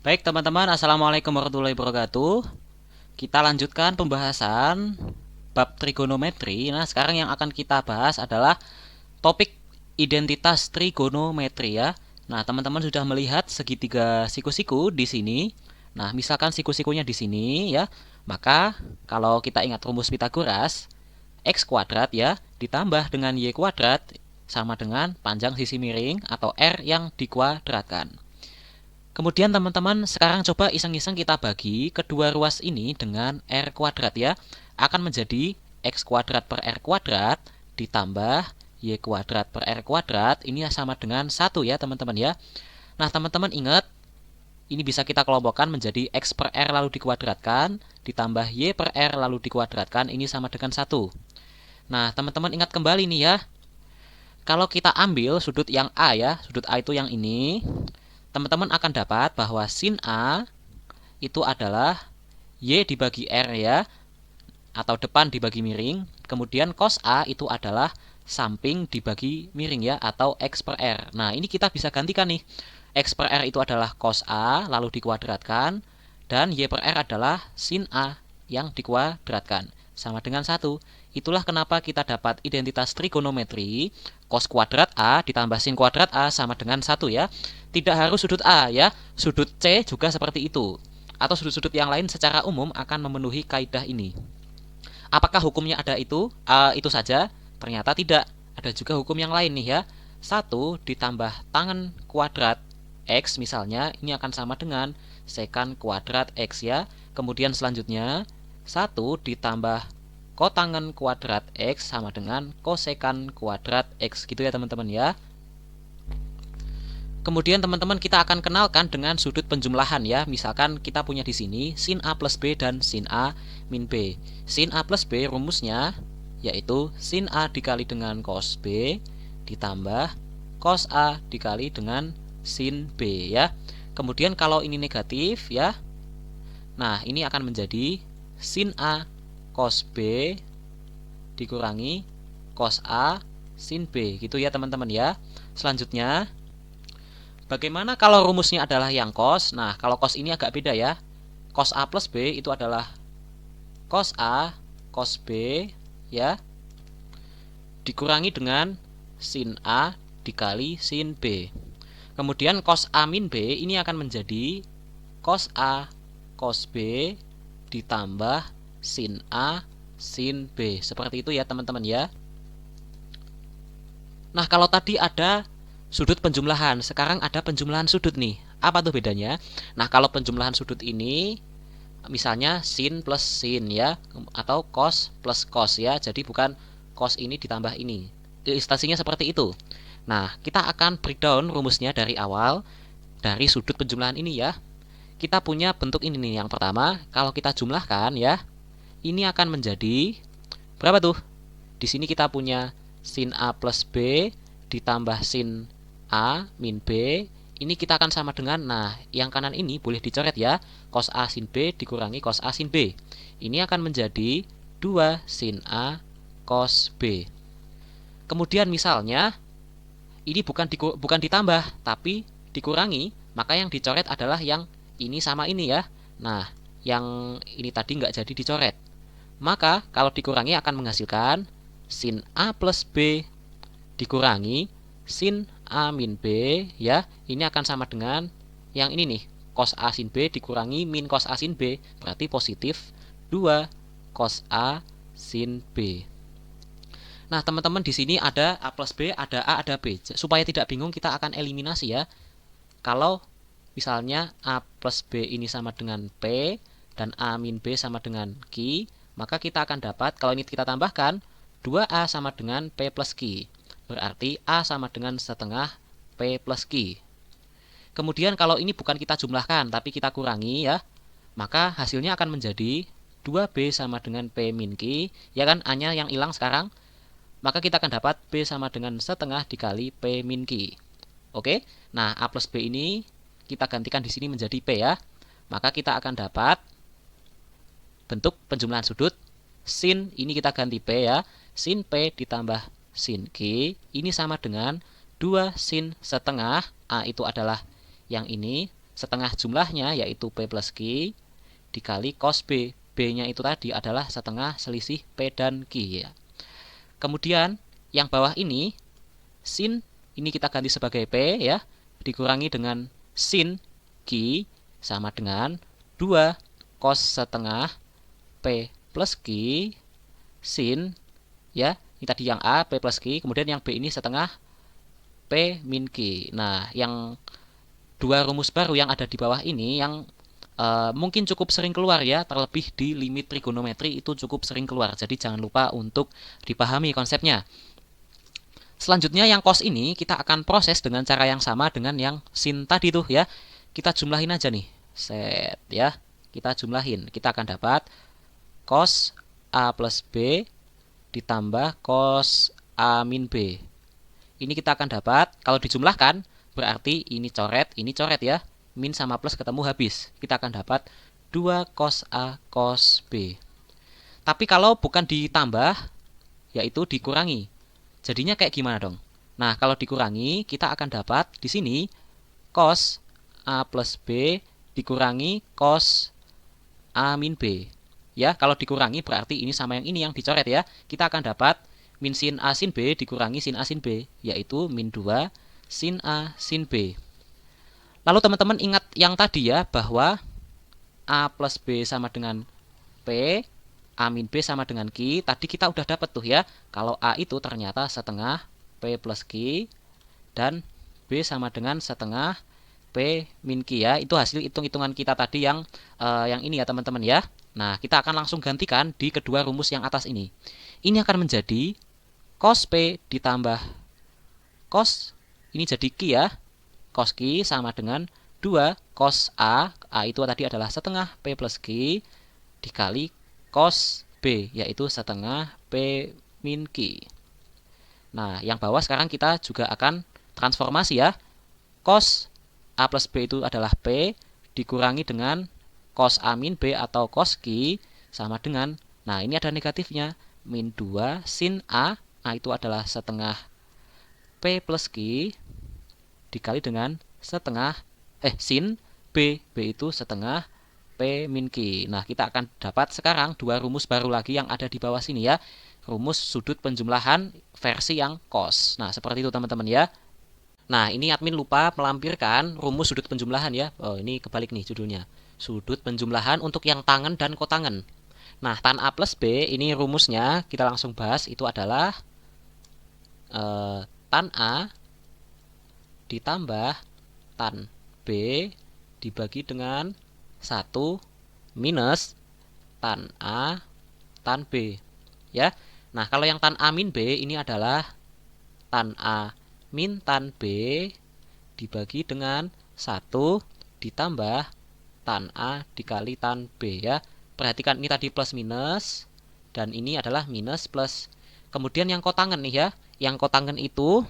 Baik teman-teman, Assalamualaikum warahmatullahi wabarakatuh. Kita lanjutkan pembahasan bab trigonometri. Nah, sekarang yang akan kita bahas adalah topik identitas trigonometri ya. Nah, teman-teman sudah melihat segitiga siku-siku di sini. Nah, misalkan siku-sikunya di sini ya, maka kalau kita ingat rumus Pitagoras, x kuadrat ya ditambah dengan y kuadrat sama dengan panjang sisi miring atau r yang dikuadratkan. Kemudian teman-teman sekarang coba iseng-iseng kita bagi kedua ruas ini dengan r kuadrat ya. Akan menjadi x kuadrat per r kuadrat ditambah y kuadrat per r kuadrat. Ini sama dengan 1 ya teman-teman ya. Nah teman-teman ingat, ini bisa kita kelompokkan menjadi x per r lalu dikuadratkan ditambah y per r lalu dikuadratkan. Ini sama dengan 1. Nah teman-teman ingat kembali nih ya. Kalau kita ambil sudut yang A ya, sudut A itu yang ini, teman-teman akan dapat bahwa sin A itu adalah Y dibagi R ya, atau depan dibagi miring. Kemudian cos A itu adalah samping dibagi miring ya, atau X per R. Nah ini kita bisa gantikan nih. X per R itu adalah cos A lalu dikuadratkan, dan Y per R adalah sin A yang dikuadratkan. Sama dengan 1. Itulah kenapa kita dapat identitas trigonometri cos kuadrat A ditambah sin kuadrat A sama dengan 1 ya. Tidak harus sudut A ya, sudut C juga seperti itu. Atau sudut-sudut yang lain secara umum akan memenuhi kaidah ini. Apakah hukumnya ada itu saja? Ternyata tidak. Ada juga hukum yang lain nih ya. 1 ditambah tangen kuadrat X misalnya, ini akan sama dengan sekan kuadrat X ya. Kemudian selanjutnya 1 ditambah kotangen kuadrat X sama dengan kosekan kuadrat X gitu ya teman-teman ya. Kemudian teman-teman kita akan kenalkan dengan sudut penjumlahan ya. Misalkan kita punya di sini sin A plus B dan sin A min B. Sin A plus B rumusnya yaitu sin A dikali dengan cos B ditambah cos A dikali dengan sin B ya. Kemudian kalau ini negatif ya, nah ini akan menjadi sin A cos B dikurangi cos A sin B gitu ya teman-teman ya. Selanjutnya, bagaimana kalau rumusnya adalah yang cos? Nah, kalau cos ini agak beda ya. Cos A plus B itu adalah cos A cos B ya, dikurangi dengan sin A dikali sin B. Kemudian cos A min B ini akan menjadi cos A cos B ditambah sin A sin B. Seperti itu ya teman-teman ya. Nah kalau tadi ada sudut penjumlahan, sekarang ada penjumlahan sudut nih. Apa tuh bedanya? Nah kalau penjumlahan sudut ini misalnya sin plus sin ya, atau cos plus cos ya. Jadi bukan cos ini ditambah ini. Ilustrasinya seperti itu. Nah kita akan breakdown rumusnya dari awal, dari sudut penjumlahan ini ya. Kita punya bentuk ini nih. Yang pertama, kalau kita jumlahkan ya, ini akan menjadi berapa tuh? Di sini kita punya sin A plus B ditambah sin A min B. Ini kita akan sama dengan, nah yang kanan ini boleh dicoret ya, cos A sin B dikurangi cos A sin B. Ini akan menjadi 2 sin A cos B. Kemudian misalnya ini bukan ditambah tapi dikurangi, maka yang dicoret adalah yang ini sama ini ya. Nah yang ini tadi nggak jadi dicoret, maka kalau dikurangi akan menghasilkan sin A plus B dikurangi sin A min B ya. Ini akan sama dengan yang ini nih, cos A sin B dikurangi min cos A sin B, berarti positif 2 cos A sin B. Nah teman-teman di sini ada A plus B, ada A, ada B. Supaya tidak bingung kita akan eliminasi ya. Kalau misalnya A plus B ini sama dengan P dan A min B sama dengan Q, maka kita akan dapat, kalau ini kita tambahkan, 2A sama dengan P plus Q. Berarti A sama dengan setengah P plus Q. Kemudian kalau ini bukan kita jumlahkan tapi kita kurangi ya, maka hasilnya akan menjadi 2B sama dengan P min Q. Ya kan, A-nya yang hilang sekarang. Maka kita akan dapat B sama dengan setengah dikali P min Q. Oke, nah A plus B ini kita gantikan di sini menjadi P ya. Maka kita akan dapat bentuk penjumlahan sudut sin, ini kita ganti P ya. Sin P ditambah sin Q ini sama dengan 2 sin setengah, A itu adalah yang ini, setengah jumlahnya yaitu P plus Q dikali cos B. B-nya itu tadi adalah setengah selisih P dan Q ya. Kemudian yang bawah ini sin ini kita ganti sebagai P ya, dikurangi dengan sin Q sama dengan 2 cos setengah P plus Q sin ya, ini tadi yang A P plus Q, kemudian yang B ini setengah P min Q. Nah, yang dua rumus baru yang ada di bawah ini yang mungkin cukup sering keluar ya, terlebih di limit trigonometri itu cukup sering keluar. Jadi jangan lupa untuk dipahami konsepnya. Selanjutnya yang cos ini kita akan proses dengan cara yang sama dengan yang sin tadi tuh ya. Kita jumlahin aja nih. Set ya. Kita jumlahin. Kita akan dapat cos A plus B ditambah cos A min B. Ini kita akan dapat, kalau dijumlahkan berarti ini coret ya. Min sama plus ketemu habis. Kita akan dapat 2 cos A cos B. Tapi kalau bukan ditambah, yaitu dikurangi. Jadinya kayak gimana dong? Nah, kalau dikurangi, kita akan dapat di sini cos A plus B dikurangi cos A min B. Ya, kalau dikurangi berarti ini sama yang ini yang dicoret ya. Kita akan dapat min sin A sin B dikurangi sin A sin B, yaitu min 2 sin A sin B. Lalu teman-teman ingat yang tadi ya, bahwa A plus B sama dengan P, A min B sama dengan Q. Tadi kita udah dapat tuh ya, kalau A itu ternyata setengah P plus Q dan B sama dengan setengah P min Q ya. Itu hasil hitung-hitungan kita tadi yang ini ya teman-teman ya. Nah, kita akan langsung gantikan di kedua rumus yang atas ini. Ini akan menjadi cos P ditambah cos, ini jadi Q ya. Cos Q sama dengan 2 cos A itu tadi adalah setengah P plus Q dikali cos B, yaitu setengah P min Q. Nah, yang bawah sekarang kita juga akan transformasi ya. Cos A plus B itu adalah P dikurangi dengan cos A min B atau cos Q sama dengan, nah ini ada negatifnya, min 2 sin A itu adalah setengah P plus Q dikali dengan setengah sin B itu setengah P min Q. Nah, kita akan dapat sekarang dua rumus baru lagi yang ada di bawah sini ya. Rumus sudut penjumlahan versi yang cos. Nah, seperti itu teman-teman ya. Nah, ini admin lupa melampirkan rumus sudut penjumlahan ya. Oh, ini kebalik nih judulnya. Sudut penjumlahan untuk yang tangen dan kotangen. Nah, tan A plus B ini rumusnya kita langsung bahas, itu adalah tan A ditambah tan B dibagi dengan 1 minus tan A tan B ya. Nah, kalau yang tan A min B ini adalah tan A min tan B dibagi dengan 1 ditambah tan A dikali tan B ya. Perhatikan ini tadi plus minus dan ini adalah minus plus. Kemudian yang kotangen nih ya. Yang kotangen itu,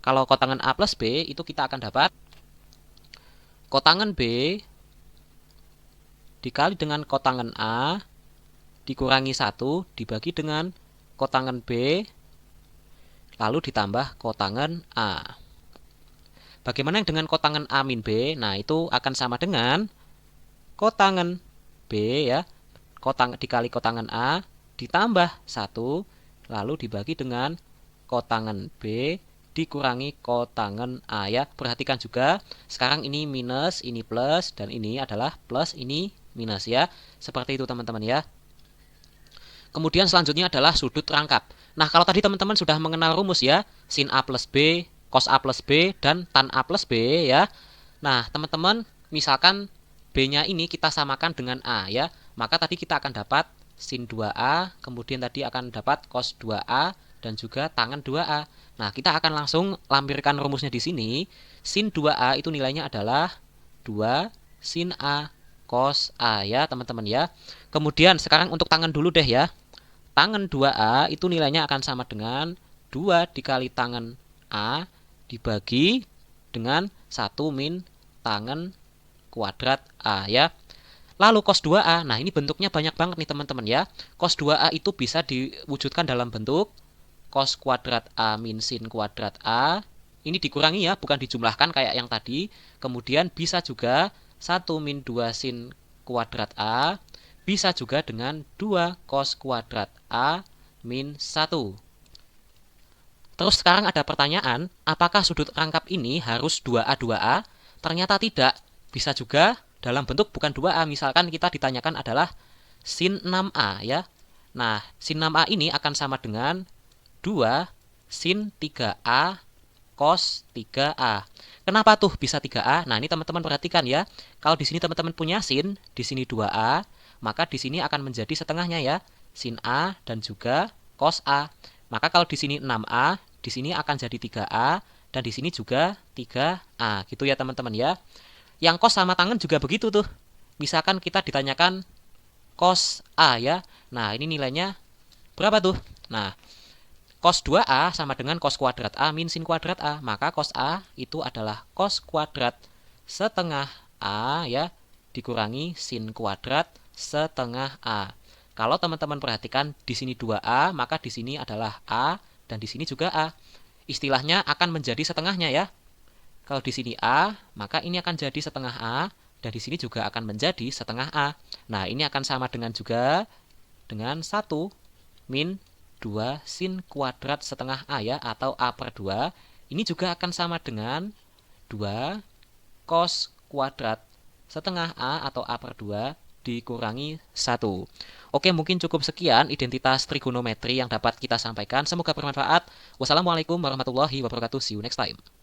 kalau kotangen A plus B itu kita akan dapat kotangen B dikali dengan kotangen A dikurangi 1 dibagi dengan kotangen B lalu ditambah kotangen A. Bagaimana yang dengan kotangen A min B? Nah, itu akan sama dengan kotangen B ya, dikali kotangen A ditambah 1 lalu dibagi dengan kotangen B dikurangi kotangen A ya. Perhatikan juga, sekarang ini minus, ini plus, dan ini adalah plus, ini minus ya. Seperti itu teman-teman ya. Kemudian selanjutnya adalah sudut rangkap. Nah, kalau tadi teman-teman sudah mengenal rumus ya, sin A plus B, cos A plus B, dan tan A plus B ya. Nah, teman-teman, misalkan B-nya ini kita samakan dengan A ya, maka tadi kita akan dapat sin 2A, kemudian tadi akan dapat cos 2A, dan juga tangen 2A. Nah, kita akan langsung lampirkan rumusnya di sini. Sin 2A itu nilainya adalah 2 sin A cos A ya, teman-teman ya. Kemudian sekarang untuk tangen dulu deh ya. Tangen 2A itu nilainya akan sama dengan 2 dikali tangen A dibagi dengan 1 min tangen kuadrat A ya. Lalu cos 2A, nah ini bentuknya banyak banget nih teman-teman ya. Cos 2A itu bisa diwujudkan dalam bentuk cos kuadrat A min sin kuadrat A. Ini dikurangi ya, bukan dijumlahkan kayak yang tadi. Kemudian bisa juga 1 min 2 sin kuadrat A, bisa juga dengan 2 cos kuadrat A min 1. Terus sekarang ada pertanyaan, apakah sudut rangkap ini harus 2A 2A? Ternyata tidak, bisa juga dalam bentuk bukan 2A. Misalkan kita ditanyakan adalah sin 6A ya. Nah, sin 6A ini akan sama dengan 2 sin 3A cos 3A. Kenapa tuh bisa 3A? Nah, ini teman-teman perhatikan ya. Kalau di sini teman-teman punya sin, di sini 2A, maka di sini akan menjadi setengahnya ya. Sin A dan juga cos A. Maka kalau di sini 6A, di sini akan jadi 3A dan di sini juga 3A. Gitu ya teman-teman ya. Yang cos sama tangan juga begitu tuh. Misalkan kita ditanyakan cos A ya. Nah, ini nilainya berapa tuh? Nah, cos 2A sama dengan cos kuadrat A min sin kuadrat A. Maka cos A itu adalah cos kuadrat setengah A ya, dikurangi sin kuadrat setengah A. Kalau teman-teman perhatikan di sini 2A, maka di sini adalah A dan di sini juga A. Istilahnya akan menjadi setengahnya ya. Kalau di sini A, maka ini akan jadi setengah A dan di sini juga akan menjadi setengah A. Nah, ini akan sama dengan juga dengan 1 min 2 sin kuadrat setengah A ya, atau A per 2. Ini juga akan sama dengan 2 cos kuadrat setengah A atau A per 2 dikurangi 1. Oke, mungkin cukup sekian identitas trigonometri yang dapat kita sampaikan. Semoga bermanfaat. Wassalamualaikum warahmatullahi wabarakatuh. See you next time.